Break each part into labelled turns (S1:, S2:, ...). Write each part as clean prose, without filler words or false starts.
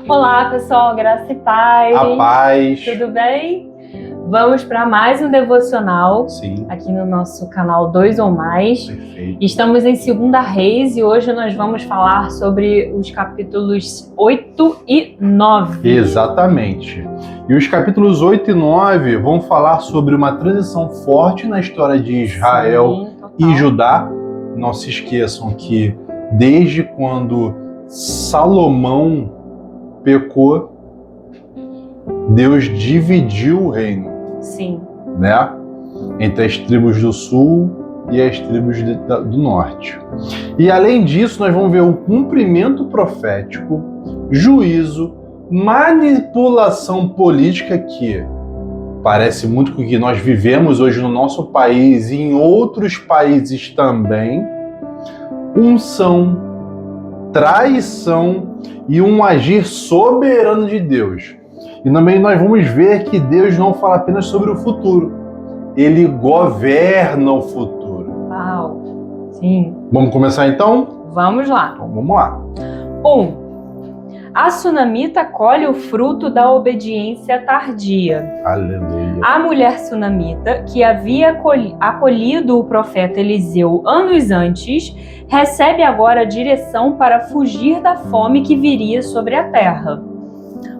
S1: Olá, pessoal, graça e paz.
S2: A paz.
S1: Tudo bem? Vamos para mais um devocional.
S2: Sim.
S1: Aqui no nosso canal 2 ou Mais.
S2: Perfeito.
S1: Estamos em 2 Reis e hoje nós vamos falar sobre os capítulos 8 e 9.
S2: Exatamente. E os capítulos 8 e 9 vão falar sobre uma transição forte na história de Israel e Judá. Não se esqueçam que desde quando Salomão pecou, Deus dividiu o reino.
S1: Sim.
S2: Né? Entre as tribos do sul e as tribos do norte. E além disso, nós vamos ver um cumprimento profético, juízo, manipulação política que parece muito com o que nós vivemos hoje no nosso país e em outros países também, unção, traição e um agir soberano de Deus. E também nós vamos ver que Deus não fala apenas sobre o futuro, Ele governa o futuro.
S1: Uau! Sim.
S2: Vamos começar então?
S1: Vamos lá.
S2: Então, vamos lá.
S1: 1. A sunamita colhe o fruto da obediência tardia.
S2: Aleluia.
S1: A mulher sunamita, que havia acolhido o profeta Eliseu anos antes, recebe agora a direção para fugir da fome que viria sobre a terra.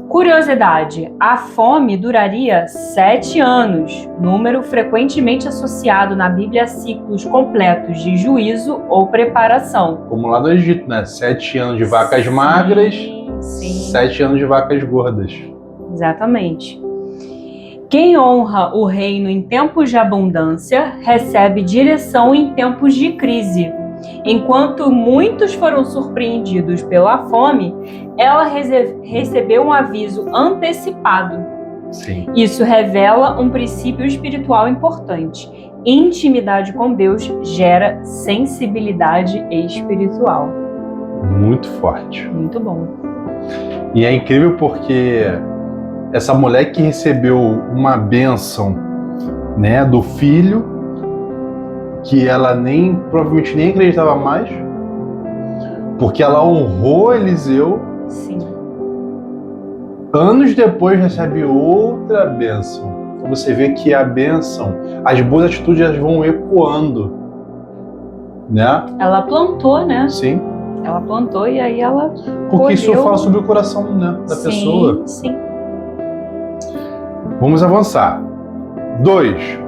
S1: Curiosidade, a fome duraria 7 anos, número frequentemente associado na Bíblia a ciclos completos de juízo ou preparação.
S2: Como lá do Egito, né? 7 anos de vacas magras,
S1: sim.
S2: 7 anos de vacas gordas.
S1: Exatamente. Quem honra o reino em tempos de abundância, recebe direção em tempos de crise. Enquanto muitos foram surpreendidos pela fome, ela recebeu um aviso antecipado.
S2: Sim.
S1: Isso revela um princípio espiritual importante. Intimidade com Deus gera sensibilidade espiritual.
S2: Muito forte.
S1: Muito bom.
S2: E é incrível porque essa mulher que recebeu uma bênção, né, do filho, que ela provavelmente nem acreditava mais, porque ela honrou Eliseu.
S1: Sim.
S2: Anos depois recebe outra bênção. Então você vê que a bênção, as boas atitudes elas vão ecoando, né?
S1: Ela plantou, né?
S2: Sim.
S1: Ela plantou e aí ela
S2: Porque isso fala sobre o coração, né, da pessoa.
S1: Sim.
S2: Vamos avançar. 2.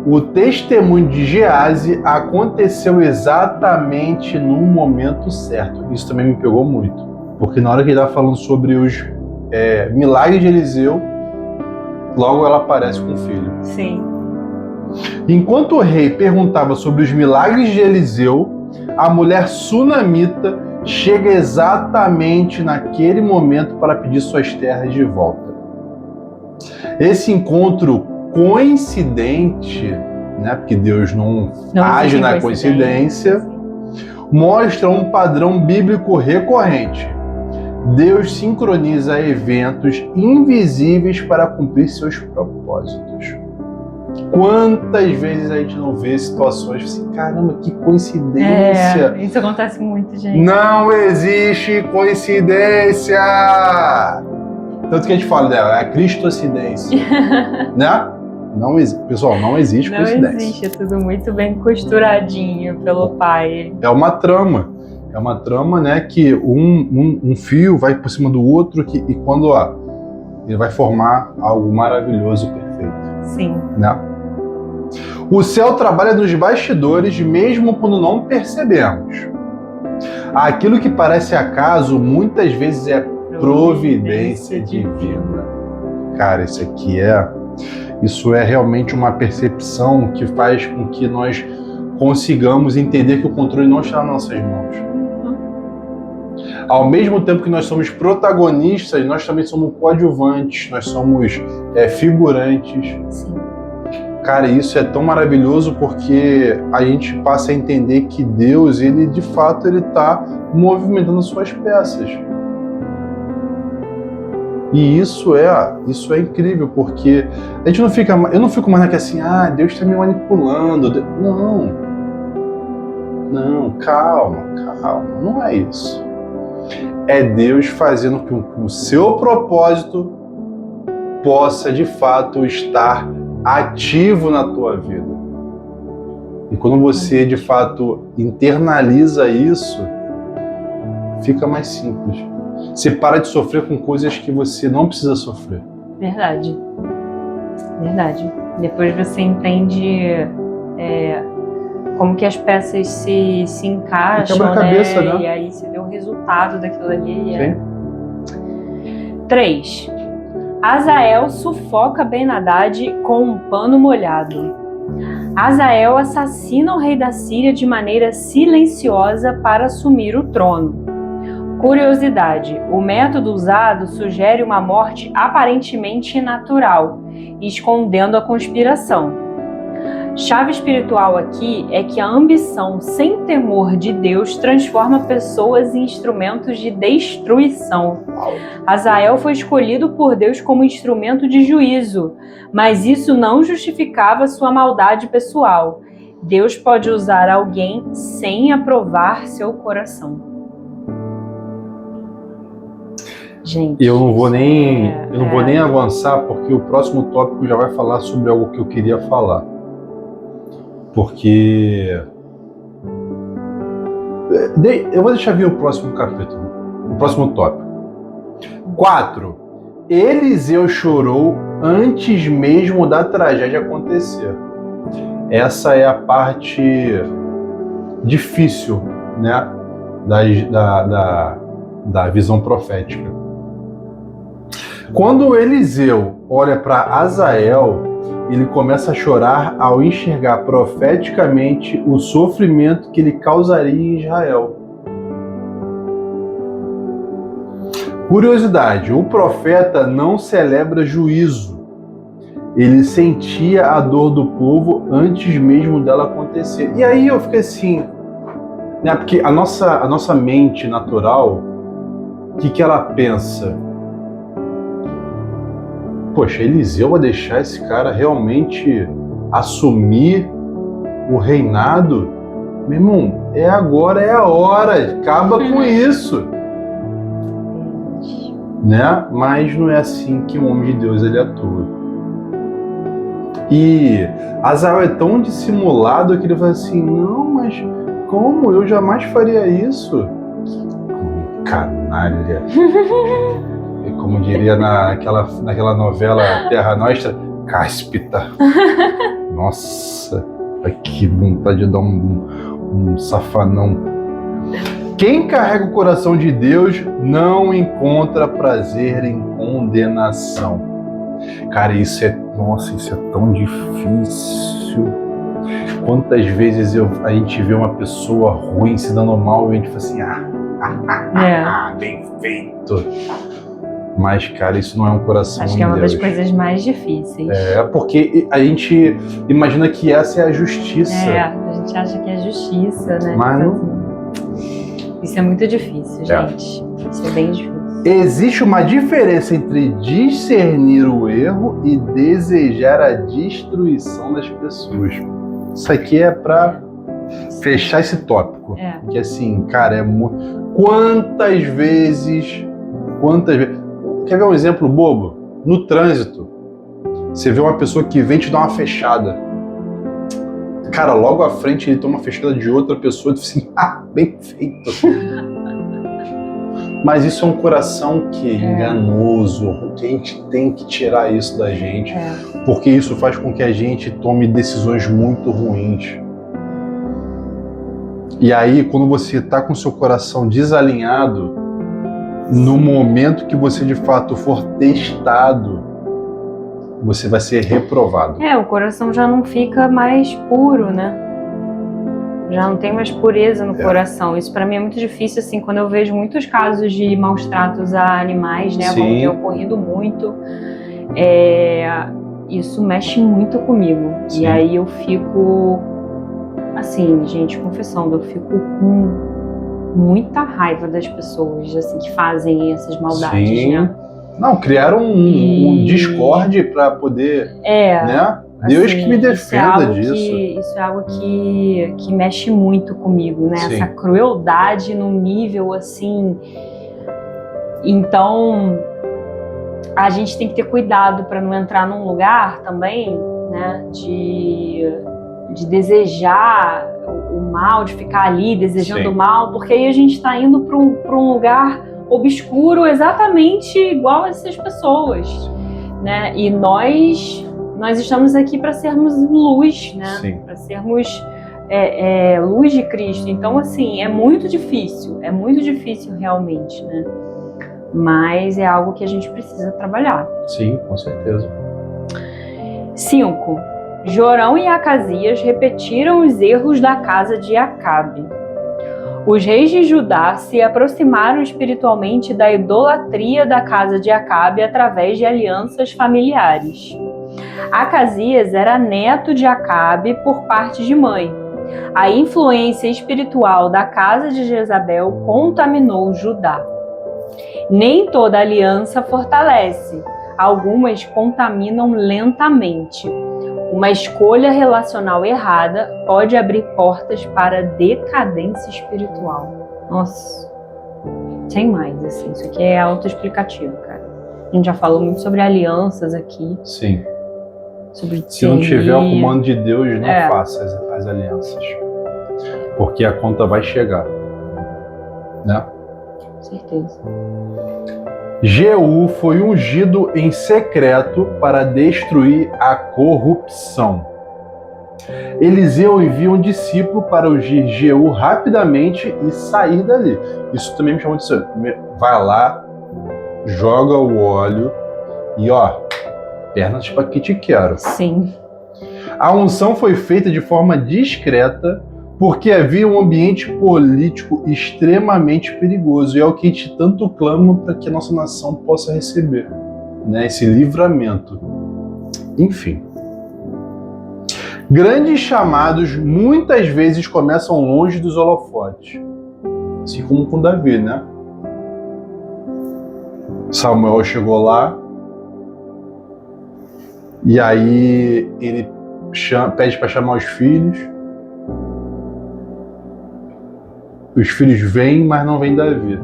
S2: O testemunho de Geazi aconteceu exatamente no momento certo. Isso também me pegou muito. Porque na hora que ele estava falando sobre os milagres de Eliseu, logo ela aparece com o filho.
S1: Sim.
S2: Enquanto o rei perguntava sobre os milagres de Eliseu, a mulher sunamita chega exatamente naquele momento para pedir suas terras de volta. Esse encontro coincidente, né, porque Deus não age na coincidência, mostra um padrão bíblico recorrente. Deus sincroniza eventos invisíveis para cumprir seus propósitos. Quantas vezes a gente não vê situações assim, caramba, que coincidência!
S1: Isso acontece muito, gente.
S2: Não existe coincidência! Tanto que a gente fala dela, é a cristocidência, né? Não pessoal, não existe coincidência.
S1: Não existe, é tudo muito bem costuradinho pelo Pai.
S2: É uma trama. É uma trama, né, que um fio vai por cima do outro e quando ele vai formar algo maravilhoso, perfeito.
S1: Sim.
S2: Né? O céu trabalha nos bastidores, mesmo quando não percebemos. Aquilo que parece acaso, muitas vezes é providência divina. Cara, isso é realmente uma percepção que faz com que nós consigamos entender que o controle não está nas nossas mãos. Ao mesmo tempo que nós somos protagonistas, nós também somos coadjuvantes, nós somos figurantes.
S1: Sim.
S2: Cara, isso é tão maravilhoso porque a gente passa a entender que Deus, ele de fato, ele está movimentando suas peças. E isso é incrível, porque a gente eu não fico mais naquela assim, Deus está me manipulando. Não, calma, não é isso. é Deus fazendo com que o seu propósito possa, de fato, estar ativo na tua vida. E quando você, de fato, internaliza isso, fica mais simples. Você para de sofrer com coisas que você não precisa sofrer.
S1: Verdade. Verdade. Depois você entende como que as peças se encaixam,
S2: quebra-cabeça, né?
S1: E aí você vê o resultado daquilo ali.
S2: Sim.
S1: 3. Hazael sufoca Ben-Hadad com um pano molhado. Hazael assassina o rei da Síria de maneira silenciosa para assumir o trono. Curiosidade: o método usado sugere uma morte aparentemente natural, escondendo a conspiração. Chave espiritual aqui é que a ambição sem temor de Deus transforma pessoas em instrumentos de destruição. Hazael foi escolhido por Deus como instrumento de juízo, mas isso não justificava sua maldade pessoal. Deus pode usar alguém sem aprovar seu coração. Gente,
S2: eu não vou nem avançar, porque o próximo tópico já vai falar sobre algo que eu queria falar. Porque eu vou deixar vir o próximo capítulo, o próximo tópico. 4. Eliseu chorou antes mesmo da tragédia acontecer. Essa é a parte difícil, né, da visão profética. Quando Eliseu olha para Hazael, ele começa a chorar ao enxergar profeticamente o sofrimento que ele causaria em Israel. Curiosidade: o profeta não celebra juízo. Ele sentia a dor do povo antes mesmo dela acontecer. E aí eu fiquei assim, né, porque a nossa mente natural, o que ela pensa? Poxa, Eliseu vai deixar esse cara realmente assumir o reinado? Meu irmão, agora é a hora, acaba com isso. Né? Mas não é assim que um homem de Deus ele atua. E Hazael é tão dissimulado que ele fala assim, não, mas como? Eu jamais faria isso. Que canalha. Como diria naquela novela Terra Nostra, cáspita. Nossa, que vontade de dar um safanão. Quem carrega o coração de Deus não encontra prazer em condenação. Cara, isso é tão difícil. Quantas vezes a gente vê uma pessoa ruim se dando mal e a gente fala assim, bem feito. Mas, cara, isso não é um coração de Deus.
S1: Acho que é uma das coisas mais difíceis.
S2: Porque a gente imagina que essa é a justiça.
S1: A gente acha que é justiça, né?
S2: Mas não.
S1: Isso é muito difícil, gente. Isso é bem difícil.
S2: Existe uma diferença entre discernir o erro e desejar a destruição das pessoas. Isso aqui é pra fechar esse tópico. Que assim, cara, é muito... Quantas vezes... Quer ver um exemplo bobo? No trânsito, você vê uma pessoa que vem te dar uma fechada. Cara, logo à frente ele toma uma fechada de outra pessoa e diz assim, bem feito. Mas isso é um coração que é enganoso, que a gente tem que tirar isso da gente, porque isso faz com que a gente tome decisões muito ruins. E aí, quando você está com seu coração desalinhado, no momento que você de fato for testado, você vai ser reprovado.
S1: O coração já não fica mais puro, né? Já não tem mais pureza no coração. Isso pra mim é muito difícil, assim, quando eu vejo muitos casos de maus tratos a animais, né? Como tem ocorrido muito. Isso mexe muito comigo. Sim. E aí eu fico, assim, gente, confessando, eu fico com muita raiva das pessoas, assim, que fazem essas maldades,
S2: Sim.
S1: né?
S2: Não, criaram um Discord pra poder, né? Deus assim, que me defenda disso.
S1: Isso é algo que mexe muito comigo, né? Sim. Essa crueldade num nível, assim, Então, a gente tem que ter cuidado para não entrar num lugar também, né, de desejar o mal, de ficar ali desejando o mal, porque aí a gente está indo para um lugar obscuro exatamente igual a essas pessoas, né? E nós estamos aqui para sermos luz, né? Para sermos luz de Cristo. Então, assim, é muito difícil realmente, né? Mas é algo que a gente precisa trabalhar.
S2: Sim, com certeza.
S1: 5. Jorão e Acasias repetiram os erros da casa de Acabe. Os reis de Judá se aproximaram espiritualmente da idolatria da casa de Acabe através de alianças familiares. Acasias era neto de Acabe por parte de mãe. A influência espiritual da casa de Jezabel contaminou Judá. Nem toda aliança fortalece, algumas contaminam lentamente. Uma escolha relacional errada pode abrir portas para decadência espiritual. Nossa, sem mais, assim, isso aqui é autoexplicativo, cara. A gente já falou muito sobre alianças aqui.
S2: Sim.
S1: Se
S2: não tiver o comando de Deus, não faça as alianças. Porque a conta vai chegar, né?
S1: Com certeza.
S2: Jeú foi ungido em secreto para destruir a corrupção. Eliseu envia um discípulo para ungir Jeú rapidamente e sair dali. Isso também me chamou de atenção. Vai lá, joga o óleo e pernas para que te quero.
S1: Sim.
S2: A unção foi feita de forma discreta porque havia um ambiente político extremamente perigoso, e é o que a gente tanto clama para que a nossa nação possa receber, né? Esse livramento. Enfim. Grandes chamados muitas vezes começam longe dos holofotes, assim como com Davi, né? Samuel chegou lá, e aí ele pede para chamar os filhos. Os filhos vêm, mas não vem Davi.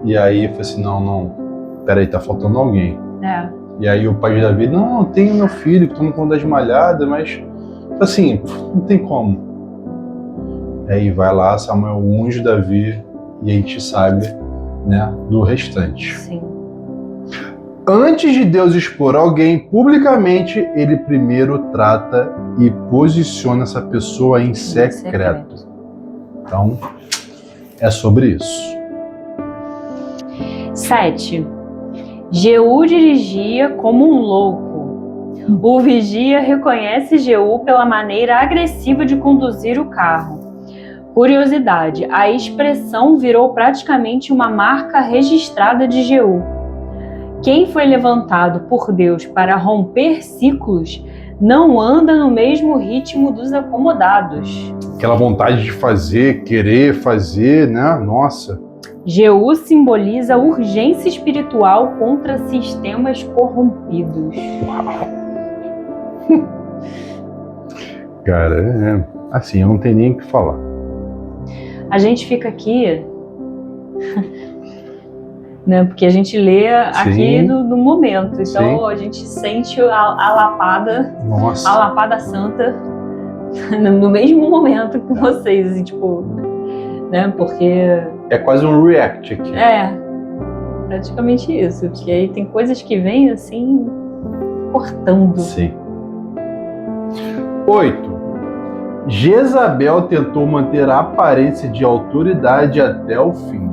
S2: E aí eu falei assim, não, peraí, tá faltando alguém. E aí o pai de Davi, não, tem meu filho que toma conta das malhadas, mas assim, não tem como. Aí vai lá, Samuel unge Davi e a gente sabe, né, do restante.
S1: Sim.
S2: Antes de Deus expor alguém publicamente, ele primeiro trata e posiciona essa pessoa em secreto. Então, é sobre isso.
S1: 7. Jeú dirigia como um louco. O vigia reconhece Jeú pela maneira agressiva de conduzir o carro. Curiosidade, a expressão virou praticamente uma marca registrada de Jeú. Quem foi levantado por Deus para romper ciclos não anda no mesmo ritmo dos acomodados.
S2: Aquela vontade de fazer, querer fazer, né? Nossa.
S1: Jeú simboliza urgência espiritual contra sistemas corrompidos.
S2: Uau. Cara, assim, eu não tenho nem o que falar.
S1: A gente fica aqui, né? Porque a gente lê aqui no momento. Então a gente sente a lapada,
S2: Nossa.
S1: a lapada santa no mesmo momento que vocês, assim, tipo, né? Porque
S2: é quase um react aqui.
S1: Praticamente isso. Porque aí tem coisas que vêm assim cortando.
S2: Sim. 8. Jezabel tentou manter a aparência de autoridade até o fim.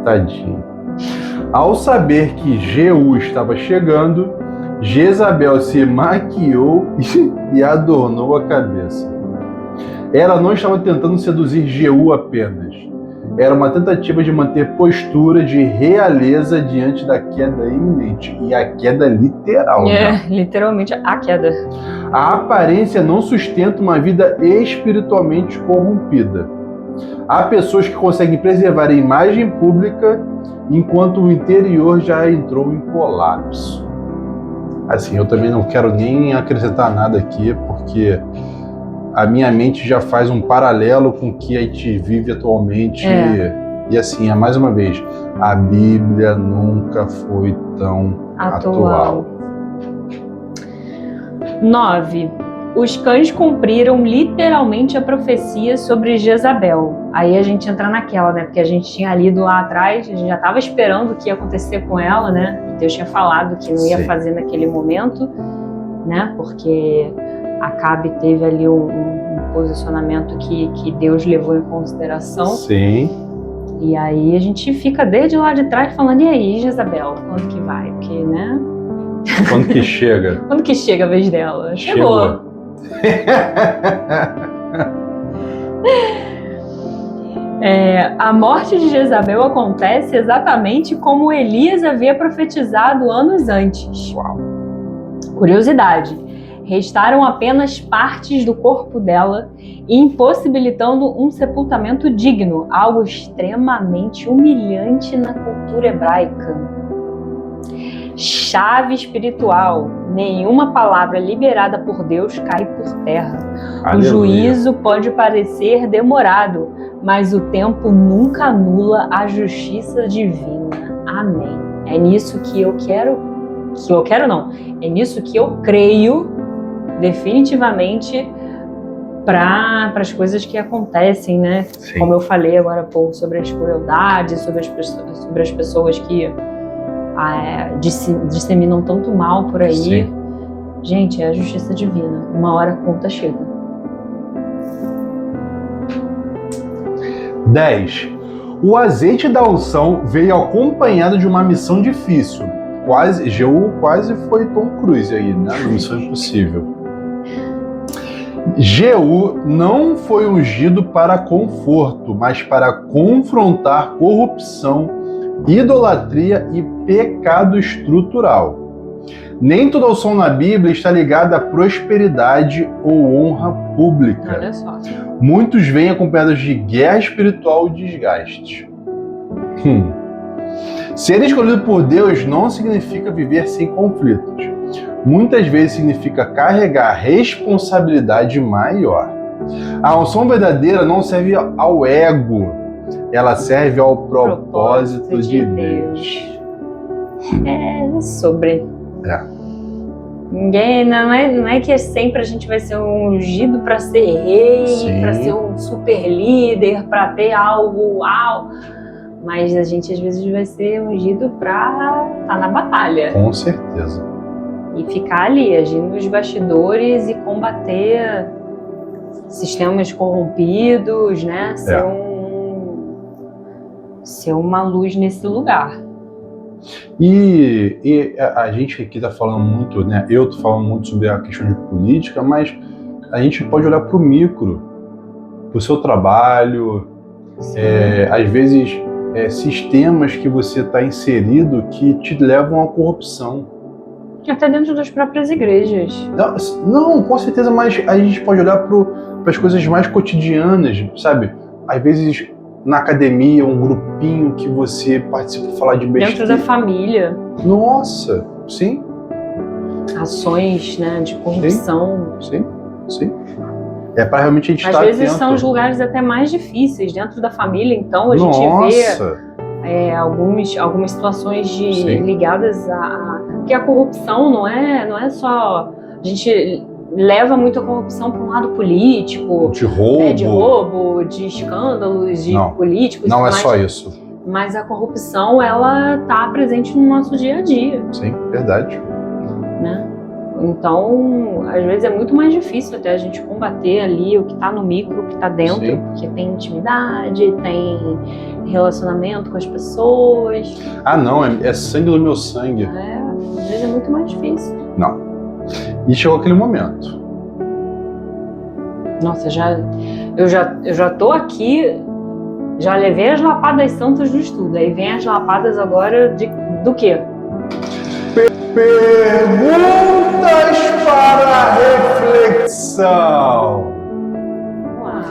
S2: Tadinho. Ao saber que Jeú estava chegando, Jezabel se maquiou e adornou a cabeça. Ela não estava tentando seduzir Jeú apenas. Era uma tentativa de manter postura de realeza diante da queda iminente. E a queda literal. Né?
S1: Literalmente a queda.
S2: A aparência não sustenta uma vida espiritualmente corrompida. Há pessoas que conseguem preservar a imagem pública enquanto o interior já entrou em colapso. Assim, eu também não quero nem acrescentar nada aqui, porque a minha mente já faz um paralelo com o que a gente vive atualmente E assim, mais uma vez, a Bíblia nunca foi tão atual.
S1: 9. Os cães cumpriram literalmente a profecia sobre Jezabel. Aí a gente entra naquela, né? Porque a gente tinha lido lá atrás, a gente já estava esperando o que ia acontecer com ela, né? E Deus tinha falado que não ia fazer naquele momento, né? Porque Acabe teve ali um posicionamento que Deus levou em consideração.
S2: Sim.
S1: E aí a gente fica desde lá de trás falando, e aí, Jezabel, quando que vai? Porque, né?
S2: Quando que chega?
S1: Quando que chega a vez dela? Chegou. A morte de Jezabel acontece exatamente como Elias havia profetizado anos antes.
S2: Uau.
S1: Curiosidade: restaram apenas partes do corpo dela, impossibilitando um sepultamento digno, algo extremamente humilhante na cultura hebraica. Chave espiritual: nenhuma palavra liberada por Deus cai por terra.
S2: Aleluia.
S1: O juízo pode parecer demorado, mas o tempo nunca anula a justiça divina. Amém. É nisso que eu quero, é nisso que eu creio definitivamente para as coisas que acontecem, né?
S2: Sim.
S1: Como eu falei agora há pouco sobre as crueldades, sobre as pessoas que disseminam tanto mal por aí.
S2: Sim.
S1: Gente, é a justiça divina. Uma hora a conta chega.
S2: 10. O azeite da unção veio acompanhado de uma missão difícil. Jeú quase foi Tom Cruise aí, né? Na Missão Impossível. Jeú não foi ungido para conforto, mas para confrontar corrupção, idolatria e pecado estrutural. Nem toda unção na Bíblia está ligada à prosperidade ou honra pública.
S1: Olha só.
S2: Muitos vêm acompanhados de guerra espiritual e desgaste. Ser escolhido por Deus não significa viver sem conflitos. Muitas vezes significa carregar responsabilidade maior. A unção verdadeira não serve ao ego, ela serve ao propósito de Deus.
S1: Ninguém, não é que sempre a gente vai ser ungido para ser rei, para ser um super líder, para ter algo, mas a gente às vezes vai ser ungido para estar na batalha.
S2: Com certeza.
S1: E ficar ali, agindo nos bastidores e combater sistemas corrompidos, né? Ser uma luz nesse lugar.
S2: E a gente aqui está falando muito, né? Eu estou falando muito sobre a questão de política, mas a gente pode olhar para o micro, para o seu trabalho, às vezes sistemas que você está inserido que te levam à corrupção.
S1: Até dentro das próprias igrejas.
S2: Não, com certeza, mas a gente pode olhar para as coisas mais cotidianas, sabe? Às vezes na academia, um grupinho que você participa para falar de besteira.
S1: Dentro da família.
S2: Nossa, sim.
S1: Ações, né, de corrupção.
S2: Sim. É para realmente a gente estar
S1: atento. Às vezes
S2: atento.
S1: são os lugares até mais difíceis dentro da família, então a gente vê algumas situações ligadas porque a corrupção não é só... A gente leva muito a corrupção para um lado político.
S2: De roubo.
S1: De escândalos, de políticos.
S2: Não é só isso.
S1: Mas a corrupção, ela está presente no nosso dia a dia.
S2: Sim, verdade.
S1: Né? Então, às vezes é muito mais difícil até a gente combater ali o que está no micro, o que está dentro, porque tem intimidade, tem relacionamento com as pessoas.
S2: Não, é sangue do meu sangue.
S1: Às vezes é muito mais difícil.
S2: Não. E chegou aquele momento.
S1: Nossa, eu já tô aqui, já levei as lapadas santas do estudo, aí vem as lapadas agora do quê?
S2: Perguntas para reflexão.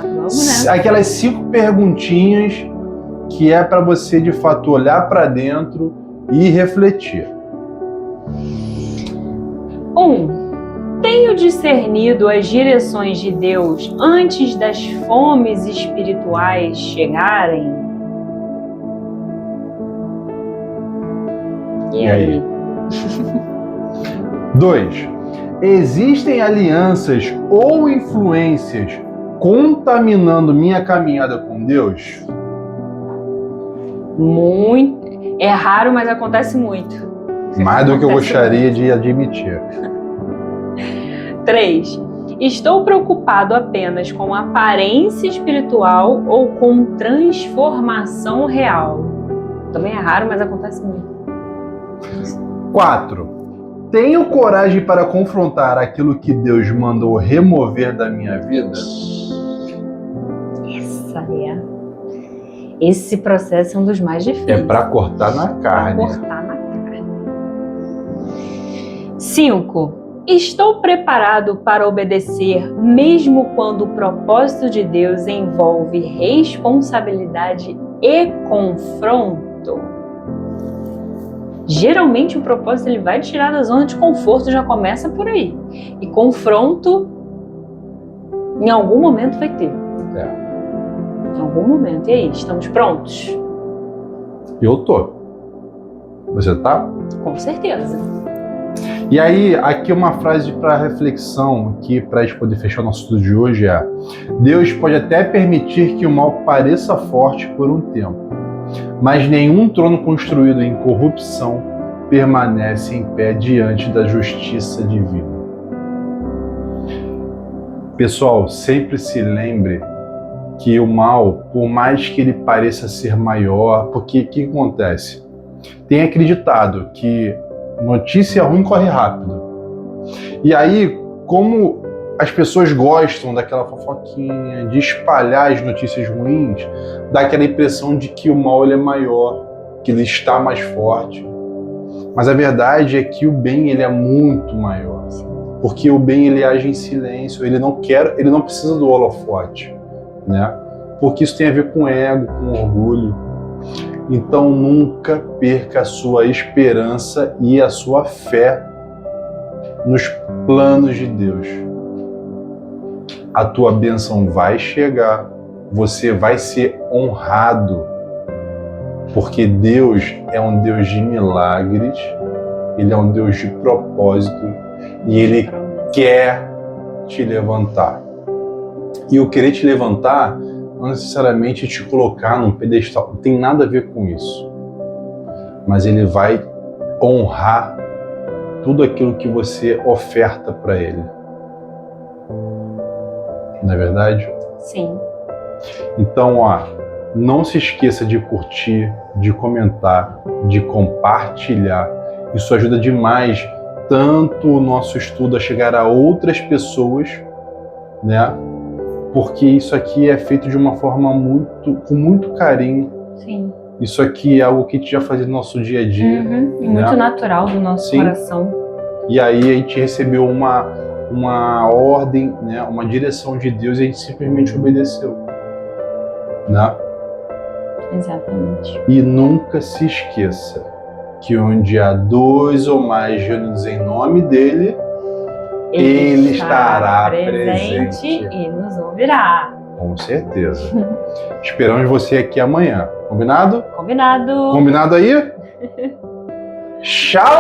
S1: Vamos, né?
S2: Aquelas 5 perguntinhas que é para você, de fato, olhar para dentro e refletir.
S1: 1. Tenho discernido as direções de Deus antes das fomes espirituais chegarem? E aí?
S2: 2. Existem alianças ou influências contaminando minha caminhada com Deus?
S1: Muito. É raro, mas acontece muito.
S2: Mais do que eu gostaria de admitir.
S1: 3. Estou preocupado apenas com aparência espiritual ou com transformação real? Também é raro, mas acontece muito.
S2: 4. Tenho coragem para confrontar aquilo que Deus mandou remover da minha vida?
S1: Esse processo é um dos mais difíceis.
S2: É para cortar na carne.
S1: 5. Estou preparado para obedecer mesmo quando o propósito de Deus envolve responsabilidade e confronto? Geralmente o propósito ele vai tirar da zona de conforto, já começa por aí. E confronto, em algum momento vai ter. Em algum momento. E aí, estamos prontos?
S2: Eu tô. Você tá?
S1: Com certeza.
S2: E aí, aqui uma frase para reflexão, que para a gente poder fechar o nosso estudo de hoje é: Deus pode até permitir que o mal pareça forte por um tempo, mas nenhum trono construído em corrupção permanece em pé diante da justiça divina. Pessoal, sempre se lembre que o mal, por mais que ele pareça ser maior, porque o que acontece? Tem acreditado que notícia ruim corre rápido. E aí, como as pessoas gostam daquela fofoquinha, de espalhar as notícias ruins, dá aquela impressão de que o mal ele é maior, que ele está mais forte. Mas a verdade é que o bem ele é muito maior. Porque o bem ele age em silêncio, ele não precisa do holofote, né? Porque isso tem a ver com ego, com orgulho. Então nunca perca a sua esperança e a sua fé nos planos de Deus. A tua bênção vai chegar, você vai ser honrado, porque Deus é um Deus de milagres, Ele é um Deus de propósito e Ele quer te levantar. E o querer te levantar não necessariamente te colocar num pedestal, não tem nada a ver com isso. Mas Ele vai honrar tudo aquilo que você oferta para Ele. Não é verdade?
S1: Sim.
S2: Então, não se esqueça de curtir, de comentar, de compartilhar. Isso ajuda demais tanto o nosso estudo a chegar a outras pessoas, né? Porque isso aqui é feito de uma forma com muito carinho.
S1: Sim.
S2: Isso aqui é algo que a gente já faz no nosso dia a dia.
S1: E muito natural do nosso coração.
S2: E aí a gente recebeu uma ordem, né, uma direção de Deus e a gente simplesmente obedeceu. Né?
S1: Exatamente.
S2: E nunca se esqueça que onde há 2 ou mais reunidos em nome dele, Ele estará presente
S1: e nos ouvirá.
S2: Com certeza. Esperamos você aqui amanhã. Combinado?
S1: Combinado.
S2: Combinado aí? Shalom!